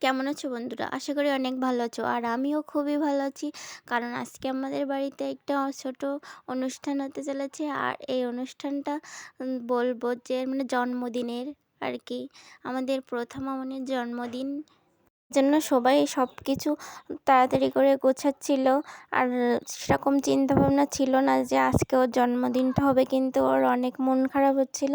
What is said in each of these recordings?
কেমন আছো বন্ধুরা? আশা করি অনেক ভালো আছো। আর আমিও খুবই ভালো আছি। কারণ আজকে আমাদের বাড়িতে একটা ছোট অনুষ্ঠান হতে চলেছে। আর এই অনুষ্ঠানটা বলবো যে জন্মদিনের আর কি। আমাদের প্রথম মামনির জন্মদিন। জন্য সবাই সব কিছু তাড়াতাড়ি করে গোছাচ্ছিল। আর সেরকম চিন্তাভাবনা ছিল না যে আজকে ওর জন্মদিনটা হবে, কিন্তু ওর অনেক মন খারাপ হচ্ছিল।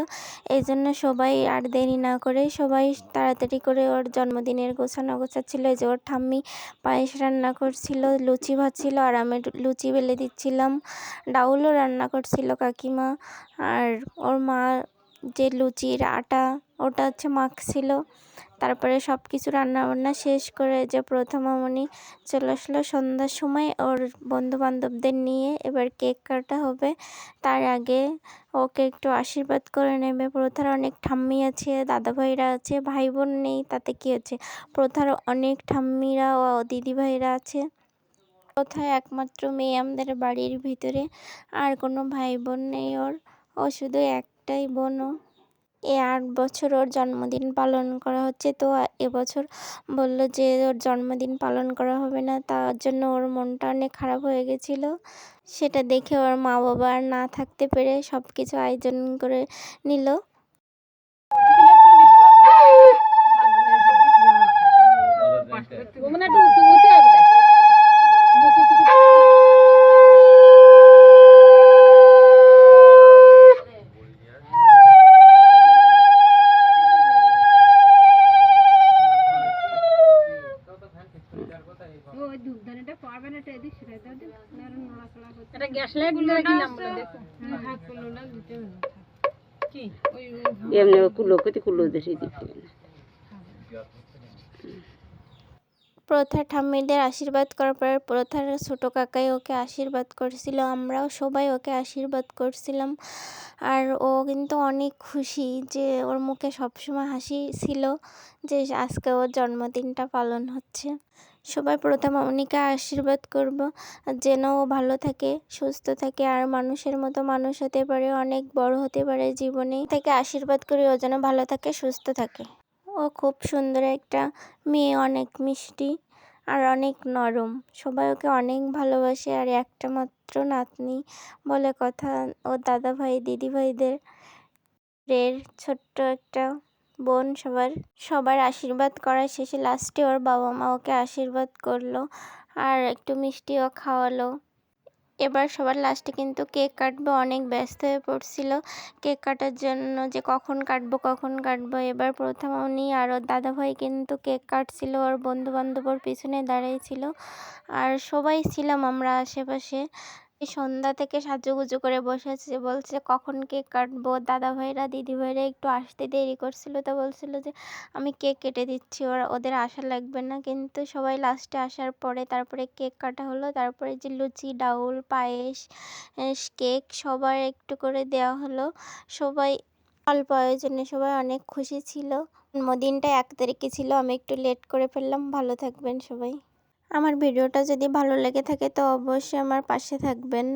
এই জন্য সবাই আর দেরি না করে সবাই তাড়াতাড়ি করে ওর জন্মদিনের গোছাচ্ছিল। এই যে ওর ঠাম্মি পায়েস রান্না করছিল, লুচি ভাজছিল, আর আমি লুচি বেলে দিচ্ছিলাম। ডাউলও রান্না করছিল কাকিমা। আর ওর মা যে লুচির আটা ওটা মাখছিল। তারপরে সব কিছু রান্নাবান্না শেষ করে যে প্রথম মামনি চলে আসলো সন্ধ্যার সময় ওর বন্ধুবান্ধবদের নিয়ে। এবার কেক কাটা হবে, তার আগে ওকে একটু আশীর্বাদ করে নেবে। প্রথার অনেক ঠাম্মি আছে, দাদাভাইরা আছে, ভাই বোন নেই তাতে কি হচ্ছে, প্রথার অনেক ঠাম্মিরা ও দিদিভাইরা আছে। প্রথায় একমাত্র মেয়ে আমাদের বাড়ির ভিতরে, আর কোনো ভাই বোন নেই ওর। ও শুধু একটাই বোনও। 8 বছর ওর জন্মদিন পালন করা হচ্ছে। তো এবছর বলল যে ওর জন্মদিন পালন করা হবে না, তার জন্য ওর মনটা অনেক খারাপ হয়ে গেছিলো। সেটা দেখে ওর মা বাবা আর না থাকতে পেরে সব কিছু আয়োজন করে নিল। প্রথা ঠাম্মিদের আশীর্বাদ করার পর প্রথার ছোট কাকাই ওকে আশীর্বাদ করছিল, আমরাও সবাই ওকে আশীর্বাদ করছিলাম। আর ও কিন্তু অনেক খুশি যে ওর মুখে সবসময় হাসি ছিল যে আজকে ওর জন্মদিনটা পালন হচ্ছে। সবাই প্রথা মামনিকে আশীর্বাদ করব যেন ও ভালো থাকে, সুস্থ থাকে, আর মানুষের মতো মানুষ হতে পারে, অনেক বড় হতে পারে জীবনে। থেকে আশীর্বাদ করি ও যেন ভালো থাকে, সুস্থ থাকে। ও খুব সুন্দর একটা মেয়ে, অনেক মিষ্টি আর অনেক নরম। সবাই ওকে অনেক ভালোবাসে। আর একটা মাত্র নাতনি বলে কথা। ও দাদা ভাই দিদিভাইদের ছোট্ট একটা বোন। সবার আশীর্বাদ করা শেষে লাস্টে ওর বাবা মা ওকে আশীর্বাদ করলো আর একটু মিষ্টিও খাওয়ালো। এবার সবার লাস্টে কিন্তু কেক কাটবো, অনেক ব্যস্ত হয়ে পড়ছিল কেক কাটার জন্য যে কখন কাটবো। এবার প্রথম উনি আর ওর দাদাভাই কিন্তু কেক কাটছিল, ওর বন্ধু বান্ধব ওর পিছনে দাঁড়িয়েছিল, আর সবাই ছিলাম আমরা আশেপাশে। সন্ধ্যা থেকে সাজুগুজু করে বসে আছে, বলছে কখন কেক কাটবো। দাদাভাইরা দিদিভাইরা একটু আসতে দেরি করছিল, তো বলছিল যে আমি কেক কেটে দিচ্ছি, ওদের আসা লাগবে না। কিন্তু সবাই লাস্টে আসার পরে তারপরে কেক কাটা হলো। তারপরে যে লুচি, ডাউল, পায়েস, কেক সবার একটু করে দেওয়া হলো। সবাই অল্প আয়োজনে সবাই অনেক খুশি ছিল। জন্মদিনটা 1 তারিখে ছিল, আমি একটু লেট করে ফেললাম। ভালো থাকবেন সবাই। আমার ভিডিওটা যদি ভালো লেগে থাকে তো অবশ্যই আমার পাশে থাকবেন।